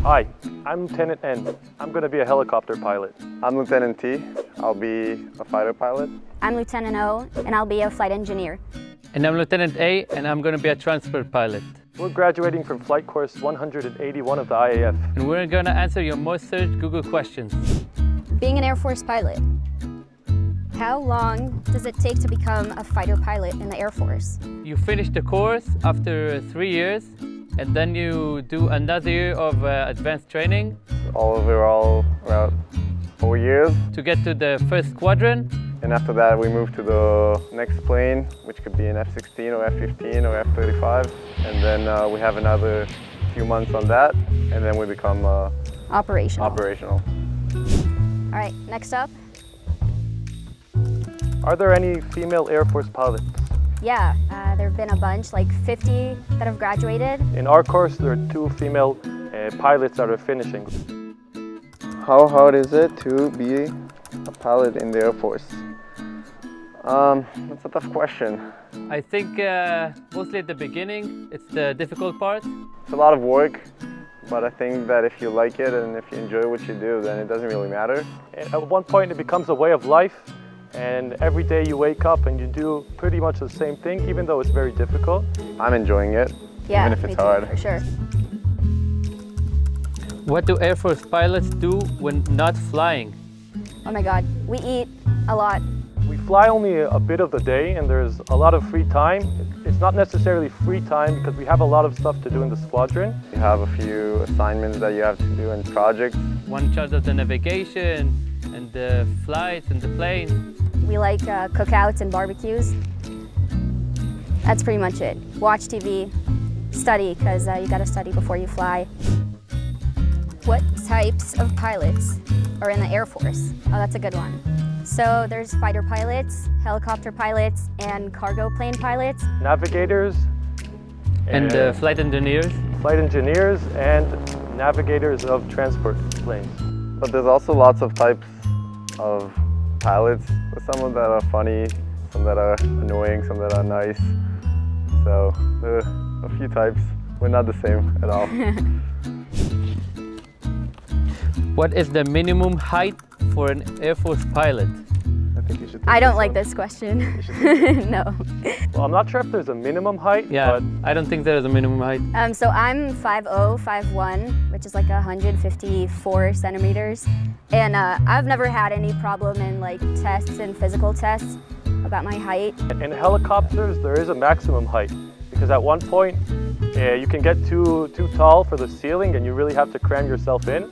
Hi, I'm Lieutenant N. I'm going to be a helicopter pilot. I'm Lieutenant T. I'll be a fighter pilot. I'm Lieutenant O, and I'll be a flight engineer. And I'm Lieutenant A, and I'm going to be a transport pilot. We're graduating from flight course 181 of the IAF. And we're going to answer your most searched Google questions. Being an Air Force pilot. How long does it take to become a fighter pilot in the Air Force? You finish the course after 3 years, and then you do another year of advanced training. Overall, about 4 years. To get to the first squadron. And after that, we move to the next plane, which could be an F-16 or F-15 or F-35. And then we have another few months on that, and then we become Operational. All right, next up. Are there any female Air Force pilots? Yeah, there have been a bunch, like 50 that have graduated. In our course, there are 2 female pilots that are finishing. How hard is it to be a pilot in the Air Force? That's a tough question. I think mostly at the beginning, it's the difficult part. It's a lot of work, but I think that if you like it and if you enjoy what you do, then it doesn't really matter. At one point, it becomes a way of life, and every day you wake up and you do pretty much the same thing, even though it's very difficult. I'm enjoying it, Yeah, even if me it's too, hard. for sure. What do Air Force pilots do when not flying? Oh my God, we eat a lot. We fly only a bit of the day, and there's a lot of free time. It's not necessarily free time because we have a lot of stuff to do in the squadron. You have a few assignments that you have to do and projects. One in charge of the navigation and the flights and the plane. We like cookouts and barbecues. That's pretty much it. Watch TV, study, because you gotta study before you fly. What types of pilots are in the Air Force? Oh, that's a good one. So there's fighter pilots, helicopter pilots, and cargo plane pilots. Navigators. And flight engineers. Flight engineers and navigators of transport planes. But there's also lots of types of pilots. There's some that are funny, some that are annoying, some that are nice. So there are a few types. We're not the same at all. What is the minimum height for an Air Force pilot? I think you should take I don't this like one. this question. No. Well, I'm not sure if there's a minimum height, Yeah, but I don't think there is a minimum height. So I'm 5'0", 5'1", which is like 154 centimeters. And I've never had any problem in like tests and physical tests about my height. in helicopters, there is a maximum height because at one point you can get too tall for the ceiling and you really have to cram yourself in.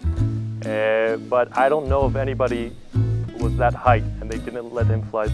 But I don't know if anybody was that height and they didn't let him fly.